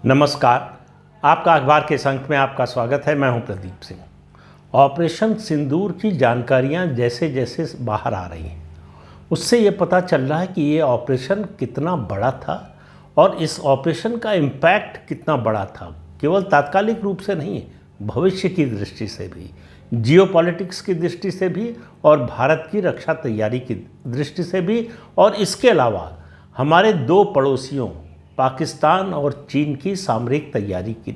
नमस्कार। आपका अखबार के इस अंक में आपका स्वागत है। मैं हूं प्रदीप सिंह। ऑपरेशन सिंदूर की जानकारियां जैसे जैसे बाहर आ रही हैं उससे ये पता चल रहा है कि ये ऑपरेशन कितना बड़ा था और इस ऑपरेशन का इम्पैक्ट कितना बड़ा था, केवल तात्कालिक रूप से नहीं, भविष्य की दृष्टि से भी, जियोपॉलिटिक्स की दृष्टि से भी और भारत की रक्षा तैयारी की दृष्टि से भी, और इसके अलावा हमारे दो पड़ोसियों पाकिस्तान और चीन की सामरिक तैयारी की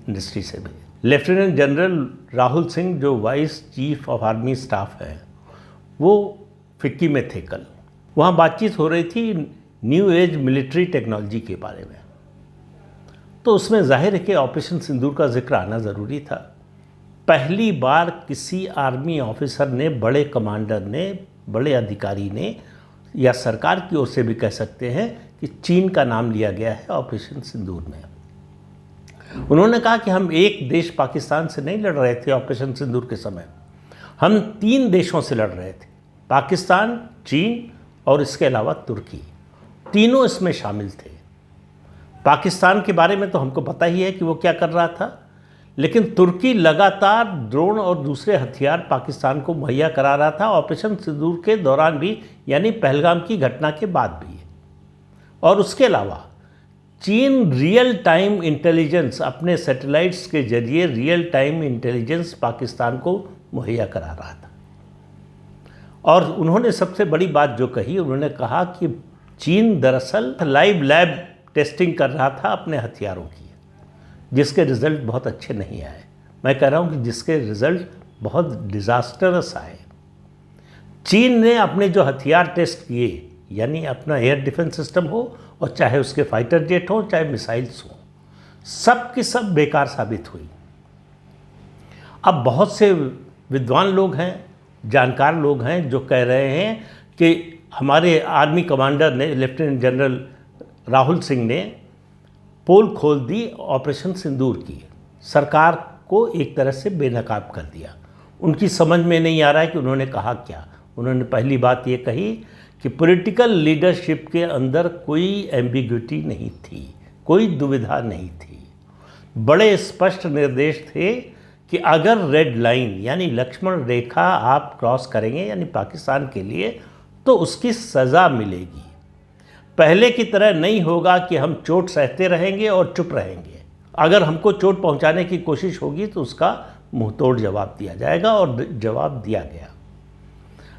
दृष्टि से भी। लेफ्टिनेंट जनरल राहुल सिंह जो vice chief of army staff है वो फिक्की में थे कल। वहाँ बातचीत हो रही थी न्यू एज मिलिट्री टेक्नोलॉजी के बारे में, तो उसमें जाहिर है कि ऑपरेशन सिंदूर का जिक्र आना ज़रूरी था। पहली बार किसी आर्मी ऑफिसर ने, बड़े कमांडर ने, बड़े अधिकारी ने, या सरकार की ओर से भी कह सकते हैं कि चीन का नाम लिया गया है ऑपरेशन सिंदूर में। उन्होंने कहा कि हम एक देश पाकिस्तान से नहीं लड़ रहे थे ऑपरेशन सिंदूर के समय, हम 3 देशों से लड़ रहे थे, पाकिस्तान, चीन और इसके अलावा तुर्की। तीनों इसमें शामिल थे। पाकिस्तान के बारे में तो हमको पता ही है कि वो क्या कर रहा था, लेकिन तुर्की लगातार ड्रोन और दूसरे हथियार पाकिस्तान को मुहैया करा रहा था ऑपरेशन सिंदूर के दौरान भी, यानी पहलगाम की घटना के बाद भी। और उसके अलावा चीन रियल टाइम इंटेलिजेंस, अपने सैटेलाइट्स के जरिए रियल टाइम इंटेलिजेंस पाकिस्तान को मुहैया करा रहा था। और उन्होंने सबसे बड़ी बात जो कही, उन्होंने कहा कि चीन दरअसल लाइव लैब टेस्टिंग कर रहा था अपने हथियारों की, जिसके रिज़ल्ट बहुत अच्छे नहीं आए। मैं कह रहा हूँ कि जिसके रिज़ल्ट बहुत डिज़ास्टरस आए। चीन ने अपने जो हथियार टेस्ट किए, यानी अपना एयर डिफेंस सिस्टम हो और चाहे उसके फाइटर जेट हो, चाहे मिसाइल्स हो, सब की सब बेकार साबित हुई। अब बहुत से विद्वान लोग हैं, जानकार लोग हैं जो कह रहे हैं कि हमारे आर्मी कमांडर ने, लेफ्टिनेंट जनरल राहुल सिंह ने पोल खोल दी ऑपरेशन सिंदूर की, सरकार को एक तरह से बेनकाब कर दिया। उनकी समझ में नहीं आ रहा है कि उन्होंने कहा क्या। उन्होंने पहली बात ये कही कि पॉलिटिकल लीडरशिप के अंदर कोई एम्बिग्युइटी नहीं थी, कोई दुविधा नहीं थी। बड़े स्पष्ट निर्देश थे कि अगर रेड लाइन यानी लक्ष्मण रेखा आप क्रॉस करेंगे, यानी पाकिस्तान के लिए, तो उसकी सज़ा मिलेगी। पहले की तरह नहीं होगा कि हम चोट सहते रहेंगे और चुप रहेंगे। अगर हमको चोट पहुंचाने की कोशिश होगी तो उसका मुंहतोड़ जवाब दिया जाएगा, और जवाब दिया गया।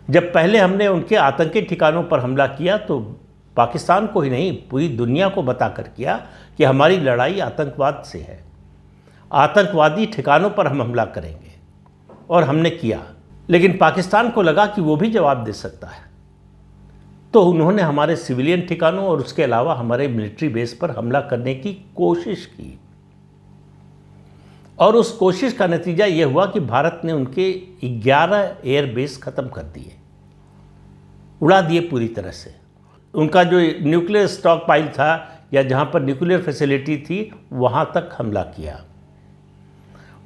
जब पहले हमने उनके आतंकी ठिकानों पर हमला किया तो पाकिस्तान को ही नहीं, पूरी दुनिया को बताकर किया कि हमारी लड़ाई आतंकवाद से है, आतंकवादी ठिकानों पर हम हमला करेंगे, और हमने किया। लेकिन पाकिस्तान को लगा कि वो भी जवाब दे सकता है, तो उन्होंने हमारे सिविलियन ठिकानों और उसके अलावा हमारे मिलिट्री बेस पर हमला करने की कोशिश की। और उस कोशिश का नतीजा ये हुआ कि भारत ने उनके 11 एयर बेस ख़त्म कर दिए, उड़ा दिए पूरी तरह से। उनका जो न्यूक्लियर स्टॉक पाइल था या जहाँ पर न्यूक्लियर फैसिलिटी थी, वहाँ तक हमला किया।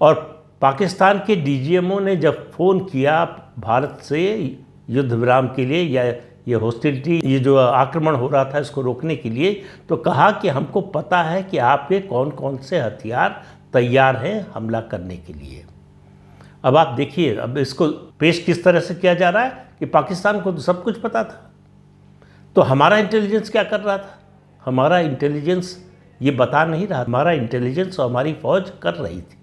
और पाकिस्तान के डीजीएमओ ने जब फ़ोन किया भारत से युद्ध विराम के लिए, या ये हॉस्टिलिटी, ये जो आक्रमण हो रहा था इसको रोकने के लिए, तो कहा कि हमको पता है कि आपके कौन कौन से हथियार तैयार हैं हमला करने के लिए। अब आप देखिए, अब इसको पेश किस तरह से किया जा रहा है कि पाकिस्तान को तो सब कुछ पता था, तो हमारा इंटेलिजेंस क्या कर रहा था? हमारा इंटेलिजेंस ये बता नहीं रहा, हमारा इंटेलिजेंस और हमारी फ़ौज कर रही थी।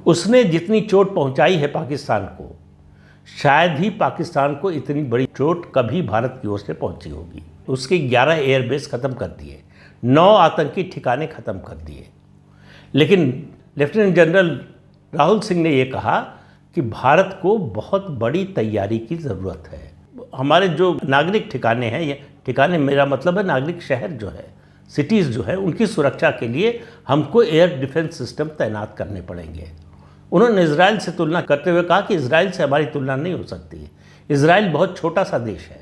उसने जितनी चोट पहुंचाई है पाकिस्तान को, शायद ही पाकिस्तान को इतनी बड़ी चोट कभी भारत की ओर से पहुंची होगी। उसके 11 एयरबेस ख़त्म कर दिए, 9 आतंकी ठिकाने ख़त्म कर दिए। लेकिन लेफ्टिनेंट जनरल राहुल सिंह ने ये कहा कि भारत को बहुत बड़ी तैयारी की ज़रूरत है। हमारे जो नागरिक ठिकाने हैं, ये ठिकाने मेरा मतलब है नागरिक शहर जो है, सिटीज़ जो है, उनकी सुरक्षा के लिए हमको एयर डिफेंस सिस्टम तैनात करने पड़ेंगे। उन्होंने इजराइल से तुलना करते हुए कहा कि इजराइल से हमारी तुलना नहीं हो सकती। इजराइल बहुत छोटा सा देश है,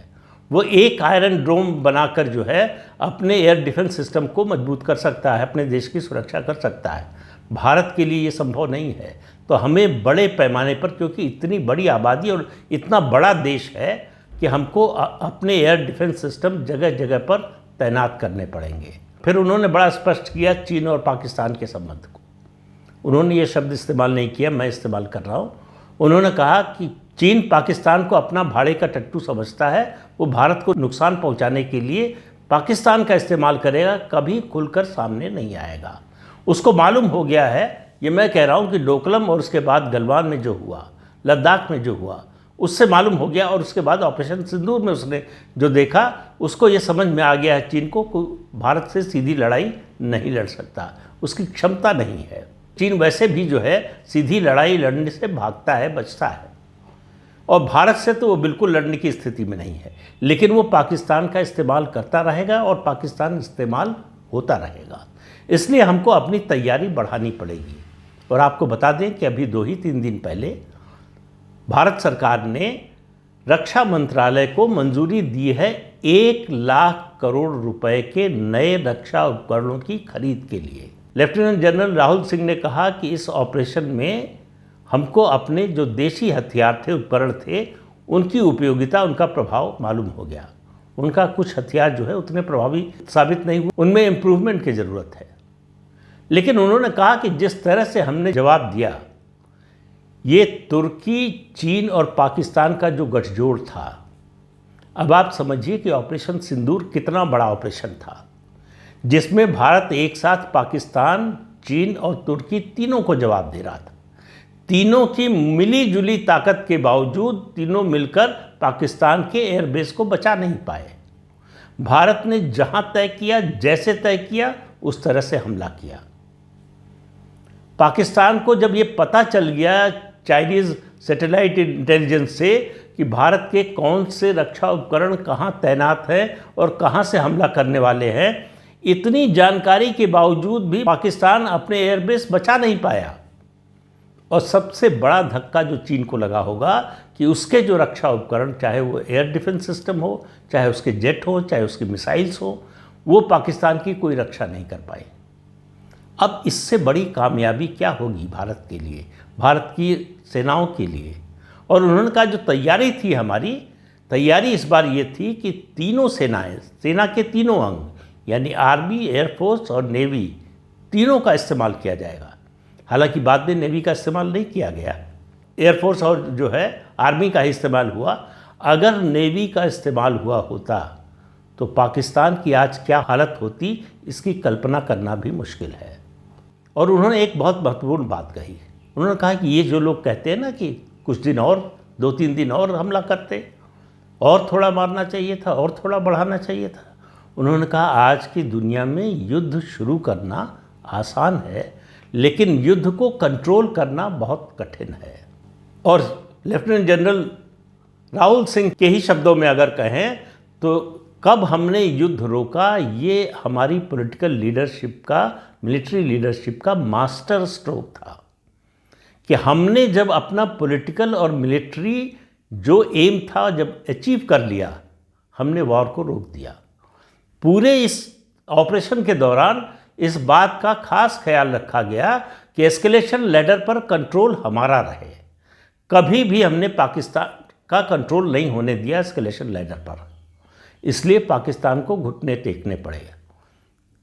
वो एक आयरन डोम बनाकर जो है अपने एयर डिफेंस सिस्टम को मजबूत कर सकता है, अपने देश की सुरक्षा कर सकता है। भारत के लिए ये संभव नहीं है। तो हमें बड़े पैमाने पर, क्योंकि इतनी बड़ी आबादी और इतना बड़ा देश है, कि हमको अपने एयर डिफेंस सिस्टम जगह जगह पर तैनात करने पड़ेंगे। फिर उन्होंने बड़ा स्पष्ट किया चीन और पाकिस्तान के संबंध को। उन्होंने ये शब्द इस्तेमाल नहीं किया, मैं इस्तेमाल कर रहा हूँ। उन्होंने कहा कि चीन पाकिस्तान को अपना भाड़े का टट्टू समझता है, वो भारत को नुकसान पहुँचाने के लिए पाकिस्तान का इस्तेमाल करेगा, कभी खुलकर सामने नहीं आएगा। उसको मालूम हो गया है, ये मैं कह रहा हूँ कि डोकलम और उसके बाद गलवान में जो हुआ, लद्दाख में जो हुआ, उससे मालूम हो गया, और उसके बाद ऑपरेशन सिंदूर में उसने जो देखा, उसको ये समझ में आ गया है चीन को भारत से सीधी लड़ाई नहीं लड़ सकता, उसकी क्षमता नहीं है। चीन वैसे भी जो है सीधी लड़ाई लड़ने से भागता है, बचता है, और भारत से तो वो बिल्कुल लड़ने की स्थिति में नहीं है। लेकिन वो पाकिस्तान का इस्तेमाल करता रहेगा और पाकिस्तान इस्तेमाल होता रहेगा। इसलिए हमको अपनी तैयारी बढ़ानी पड़ेगी। और आपको बता दें कि अभी 2-3 दिन पहले भारत सरकार ने रक्षा मंत्रालय को मंजूरी दी है 1 लाख करोड़ रुपए के नए रक्षा उपकरणों की खरीद के लिए। लेफ्टिनेंट जनरल राहुल सिंह ने कहा कि इस ऑपरेशन में हमको अपने जो देशी हथियार थे, उपकरण थे, उनकी उपयोगिता, उनका प्रभाव मालूम हो गया। उनका कुछ हथियार जो है उतने प्रभावी साबित नहीं हुए, उनमें इम्प्रूवमेंट की ज़रूरत है। लेकिन उन्होंने कहा कि जिस तरह से हमने जवाब दिया, ये तुर्की, चीन और पाकिस्तान का जो गठजोड़ था, अब आप समझिए कि ऑपरेशन सिंदूर कितना बड़ा ऑपरेशन था, जिसमें भारत एक साथ पाकिस्तान, चीन और तुर्की तीनों को जवाब दे रहा था। तीनों की मिली जुली ताकत के बावजूद तीनों मिलकर पाकिस्तान के एयरबेस को बचा नहीं पाए। भारत ने जहां तय किया, जैसे तय किया, उस तरह से हमला किया। पाकिस्तान को जब ये पता चल गया चाइनीज़ सैटेलाइट इंटेलिजेंस से कि भारत के कौन से रक्षा उपकरण कहाँ तैनात हैं और कहाँ से हमला करने वाले हैं, इतनी जानकारी के बावजूद भी पाकिस्तान अपने एयरबेस बचा नहीं पाया। और सबसे बड़ा धक्का जो चीन को लगा होगा कि उसके जो रक्षा उपकरण, चाहे वो एयर डिफेंस सिस्टम हो, चाहे उसके जेट हो, चाहे उसके मिसाइल्स हो, वो पाकिस्तान की कोई रक्षा नहीं कर पाए। अब इससे बड़ी कामयाबी क्या होगी भारत के लिए, भारत की सेनाओं के लिए। और उन्होंने कहा जो तैयारी थी, हमारी तैयारी इस बार ये थी कि तीनों सेनाएं, सेना के तीनों अंग यानी आर्मी, एयरफोर्स और नेवी, तीनों का इस्तेमाल किया जाएगा। हालांकि बाद में नेवी का इस्तेमाल नहीं किया गया, एयरफोर्स और जो है आर्मी का ही इस्तेमाल हुआ। अगर नेवी का इस्तेमाल हुआ होता तो पाकिस्तान की आज क्या हालत होती, इसकी कल्पना करना भी मुश्किल है। और उन्होंने एक बहुत महत्वपूर्ण बात कही। उन्होंने कहा कि ये जो लोग कहते हैं ना कि कुछ दिन और, 2-3 दिन और हमला करते, और थोड़ा मारना चाहिए था, और थोड़ा बढ़ाना चाहिए था। उन्होंने कहा आज की दुनिया में युद्ध शुरू करना आसान है, लेकिन युद्ध को कंट्रोल करना बहुत कठिन है। और लेफ्टिनेंट जनरल राहुल सिंह के ही शब्दों में अगर कहें तो कब हमने युद्ध रोका, ये हमारी पॉलिटिकल लीडरशिप का, मिलिट्री लीडरशिप का मास्टर स्ट्रोक था कि हमने जब अपना पॉलिटिकल और मिलिट्री जो एम था जब अचीव कर लिया, हमने वॉर को रोक दिया। पूरे इस ऑपरेशन के दौरान इस बात का खास ख्याल रखा गया कि एस्केलेशन लैडर पर कंट्रोल हमारा रहे। कभी भी हमने पाकिस्तान का कंट्रोल नहीं होने दिया एस्केलेशन लैडर पर। इसलिए पाकिस्तान को घुटने टेकने पड़े।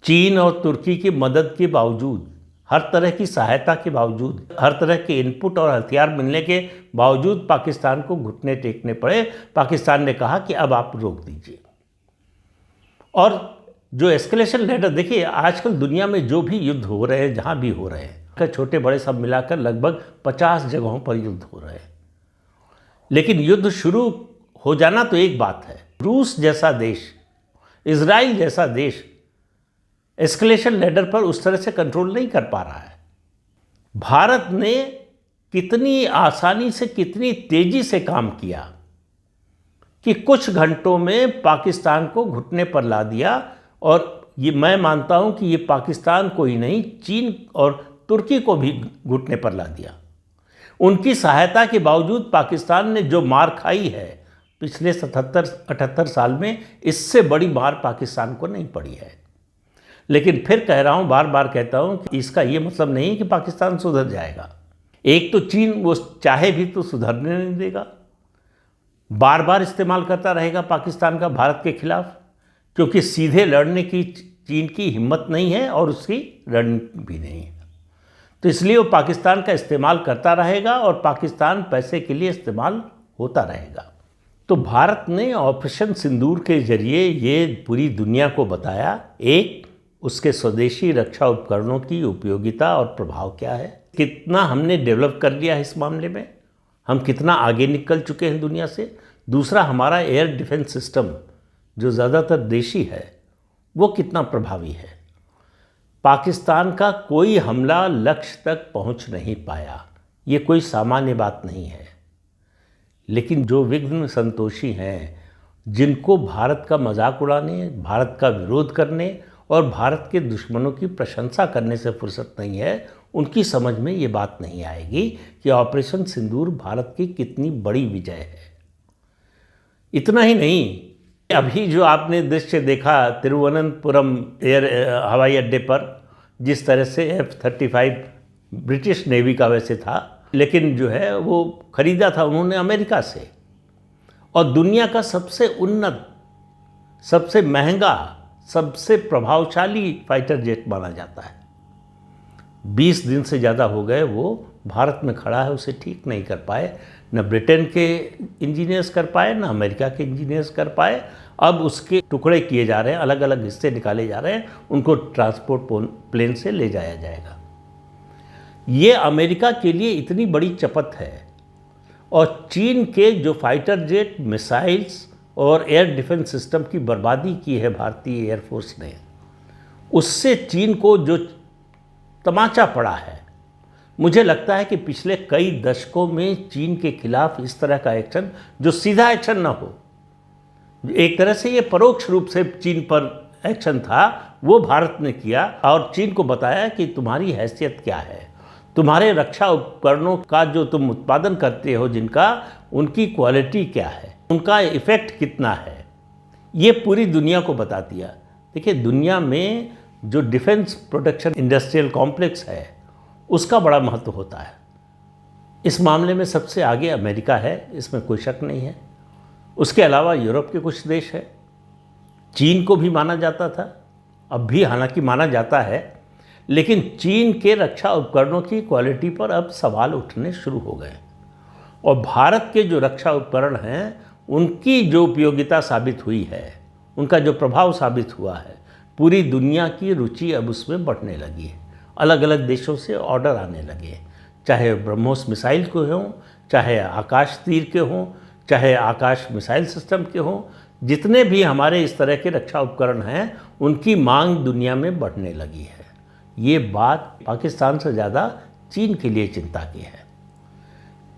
चीन और तुर्की की मदद के बावजूद, हर तरह की सहायता के बावजूद, हर तरह के इनपुट और हथियार मिलने के बावजूद पाकिस्तान को घुटने टेकने पड़े। पाकिस्तान ने कहा कि अब आप रोक दीजिए। और जो एस्केलेशन लैडर, देखिए आजकल दुनिया में जो भी युद्ध हो रहे हैं, जहाँ भी हो रहे हैं, छोटे बड़े सब मिलाकर लगभग 50 जगहों पर युद्ध हो रहे हैं। लेकिन युद्ध शुरू हो जाना तो एक बात है, रूस जैसा देश, इजराइल जैसा देश एस्केलेशन लैडर पर उस तरह से कंट्रोल नहीं कर पा रहा है। भारत ने कितनी आसानी से, कितनी तेजी से काम किया कि कुछ घंटों में पाकिस्तान को घुटने पर ला दिया। और ये मैं मानता हूं कि ये पाकिस्तान को ही नहीं, चीन और तुर्की को भी घुटने पर ला दिया। उनकी सहायता के बावजूद पाकिस्तान ने जो मार खाई है पिछले 77-78 साल में, इससे बड़ी मार पाकिस्तान को नहीं पड़ी है। लेकिन फिर कह रहा हूं, बार बार कहता हूं कि इसका ये मतलब नहीं कि पाकिस्तान सुधर जाएगा। एक तो चीन वो चाहे भी तो सुधरने नहीं देगा, बार बार इस्तेमाल करता रहेगा पाकिस्तान का भारत के खिलाफ, क्योंकि सीधे लड़ने की चीन की हिम्मत नहीं है और उसकी रणनीति भी नहीं है। तो इसलिए वो पाकिस्तान का इस्तेमाल करता रहेगा और पाकिस्तान पैसे के लिए इस्तेमाल होता रहेगा। तो भारत ने ऑपरेशन सिंदूर के जरिए ये पूरी दुनिया को बताया, एक, उसके स्वदेशी रक्षा उपकरणों की उपयोगिता और प्रभाव क्या है, कितना हमने डेवलप कर लिया है इस मामले में, हम कितना आगे निकल चुके हैं दुनिया से। दूसरा, हमारा एयर डिफेंस सिस्टम जो ज़्यादातर देशी है वो कितना प्रभावी है। पाकिस्तान का कोई हमला लक्ष्य तक पहुंच नहीं पाया, ये कोई सामान्य बात नहीं है। लेकिन जो विघ्न संतोषी हैं, जिनको भारत का मजाक उड़ाने, भारत का विरोध करने और भारत के दुश्मनों की प्रशंसा करने से फुर्सत नहीं है, उनकी समझ में ये बात नहीं आएगी कि ऑपरेशन सिंदूर भारत की कितनी बड़ी विजय है। इतना ही नहीं, अभी जो आपने दृश्य देखा तिरुवनंतपुरम हवाई अड्डे पर, जिस तरह से F-35 ब्रिटिश नेवी का वैसे था, लेकिन जो है वो खरीदा था उन्होंने अमेरिका से, और दुनिया का सबसे उन्नत, सबसे महंगा, सबसे प्रभावशाली फाइटर जेट माना जाता है। 20 दिन से ज़्यादा हो गए वो भारत में खड़ा है, उसे ठीक नहीं कर पाए। न ब्रिटेन के इंजीनियर्स कर पाए, न अमेरिका के इंजीनियर्स कर पाए। अब उसके टुकड़े किए जा रहे हैं, अलग अलग हिस्से निकाले जा रहे हैं, उनको ट्रांसपोर्ट प्लेन से ले जाया जाएगा। ये अमेरिका के लिए इतनी बड़ी चपत है। और चीन के जो फाइटर जेट, मिसाइल्स और एयर डिफेंस सिस्टम की बर्बादी की है भारतीय एयरफोर्स ने, उससे चीन को जो तमाचा पड़ा है, मुझे लगता है कि पिछले कई दशकों में चीन के खिलाफ इस तरह का एक्शन, जो सीधा एक्शन ना हो, एक तरह से ये परोक्ष रूप से चीन पर एक्शन था, वो भारत ने किया और चीन को बताया कि तुम्हारी हैसियत क्या है, तुम्हारे रक्षा उपकरणों का जो तुम उत्पादन करते हो जिनका, उनकी क्वालिटी क्या है, उनका इफ़ेक्ट कितना है, ये पूरी दुनिया को बता दिया। देखिए, दुनिया में जो डिफेंस प्रोटेक्शन इंडस्ट्रियल कॉम्प्लेक्स है उसका बड़ा महत्व होता है। इस मामले में सबसे आगे अमेरिका है, इसमें कोई शक नहीं है। उसके अलावा यूरोप के कुछ देश हैं, चीन को भी माना जाता था, अब भी हालांकि माना जाता है, लेकिन चीन के रक्षा उपकरणों की क्वालिटी पर अब सवाल उठने शुरू हो गए। और भारत के जो रक्षा उपकरण हैं उनकी जो उपयोगिता साबित हुई है, उनका जो प्रभाव साबित हुआ है, पूरी दुनिया की रुचि अब उसमें बढ़ने लगी है। अलग अलग देशों से ऑर्डर आने लगे, चाहे ब्रह्मोस मिसाइल के हों, चाहे आकाश तीर के हों, चाहे आकाश मिसाइल सिस्टम के हों, जितने भी हमारे इस तरह के रक्षा उपकरण हैं उनकी मांग दुनिया में बढ़ने लगी है। ये बात पाकिस्तान से ज़्यादा चीन के लिए चिंता की है।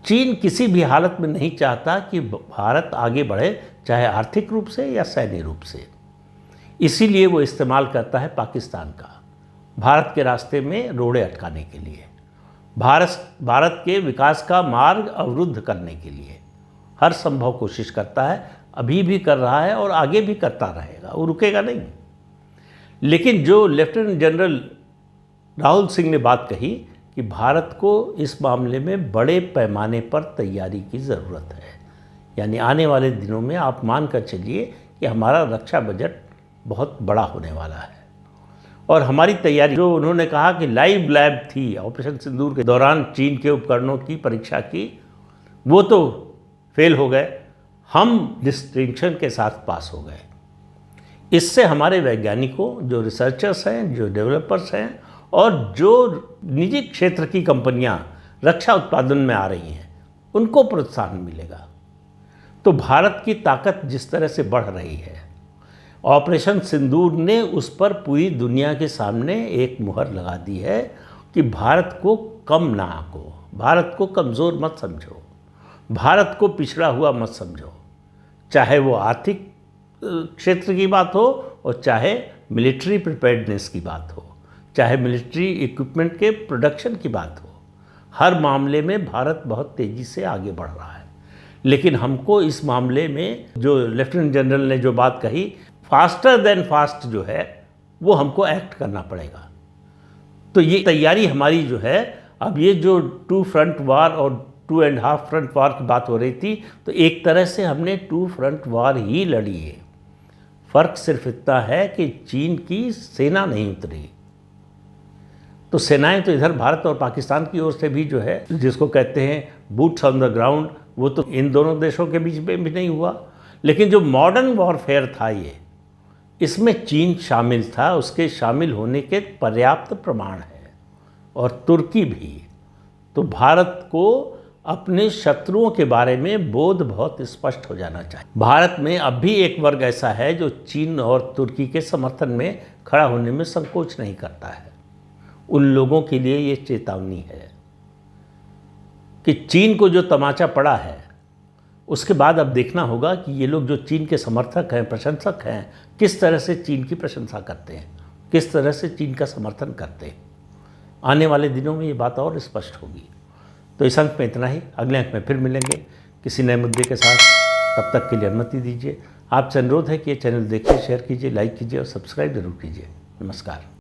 चीन किसी भी हालत में नहीं चाहता कि भारत आगे बढ़े, चाहे आर्थिक रूप से या सैन्य रूप से। इसीलिए वो इस्तेमाल करता है पाकिस्तान का, भारत के रास्ते में रोड़े अटकाने के लिए, भारत के विकास का मार्ग अवरुद्ध करने के लिए हर संभव कोशिश करता है, अभी भी कर रहा है और आगे भी करता रहेगा, वो रुकेगा नहीं। लेकिन जो लेफ्टिनेंट जनरल राहुल सिंह ने बात कही कि भारत को इस मामले में बड़े पैमाने पर तैयारी की ज़रूरत है, यानी आने वाले दिनों में आप मान कर चलिए कि हमारा रक्षा बजट बहुत बड़ा होने वाला है। और हमारी तैयारी, जो उन्होंने कहा कि लाइव लैब थी ऑपरेशन सिंदूर के दौरान चीन के उपकरणों की परीक्षा की, वो तो फेल हो गए, हम डिस्टिंक्शन के साथ पास हो गए। इससे हमारे वैज्ञानिकों, जो रिसर्चर्स हैं, जो डेवलपर्स हैं और जो निजी क्षेत्र की कंपनियां रक्षा उत्पादन में आ रही हैं, उनको प्रोत्साहन मिलेगा। तो भारत की ताकत जिस तरह से बढ़ रही है, ऑपरेशन सिंदूर ने उस पर पूरी दुनिया के सामने एक मुहर लगा दी है कि भारत को कम ना आंको, भारत को कमज़ोर मत समझो, भारत को पिछड़ा हुआ मत समझो, चाहे वो आर्थिक क्षेत्र की बात हो और चाहे मिलिट्री प्रिपेयर्डनेस की बात हो, चाहे मिलिट्री इक्विपमेंट के प्रोडक्शन की बात हो। हर मामले में भारत बहुत तेज़ी से आगे बढ़ रहा है। लेकिन हमको इस मामले में, जो लेफ्टिनेंट जनरल ने जो बात कही, फास्टर देन फास्ट जो है, वो हमको एक्ट करना पड़ेगा। तो ये तैयारी हमारी जो है, अब ये जो 2 फ्रंट वार और 2.5 फ्रंट वार की बात हो रही थी, तो एक तरह से हमने 2 फ्रंट वार ही लड़ी है। फ़र्क सिर्फ इतना है कि चीन की सेना नहीं उतरी। तो सेनाएं तो इधर भारत और पाकिस्तान की ओर से भी जो है, जिसको कहते हैं बूट्स ऑन द ग्राउंड, वो तो इन दोनों देशों के बीच में भी नहीं हुआ। लेकिन जो मॉडर्न वॉरफेयर था ये, इसमें चीन शामिल था, उसके शामिल होने के पर्याप्त प्रमाण है, और तुर्की भी। तो भारत को अपने शत्रुओं के बारे में बोध बहुत स्पष्ट हो जाना चाहिए। भारत में अब भी एक वर्ग ऐसा है जो चीन और तुर्की के समर्थन में खड़ा होने में संकोच नहीं करता है। उन लोगों के लिए ये चेतावनी है कि चीन को जो तमाचा पड़ा है, उसके बाद अब देखना होगा कि ये लोग जो चीन के समर्थक हैं, प्रशंसक हैं, किस तरह से चीन की प्रशंसा करते हैं, किस तरह से चीन का समर्थन करते हैं। आने वाले दिनों में ये बात और स्पष्ट होगी। तो इस अंक में इतना ही। अगले अंक में फिर मिलेंगे किसी नए मुद्दे के साथ। तब तक के लिए अनुमति दीजिए। आपसे अनुरोध है कि ये चैनल देखिए, शेयर कीजिए, लाइक कीजिए और सब्सक्राइब जरूर कीजिए। नमस्कार।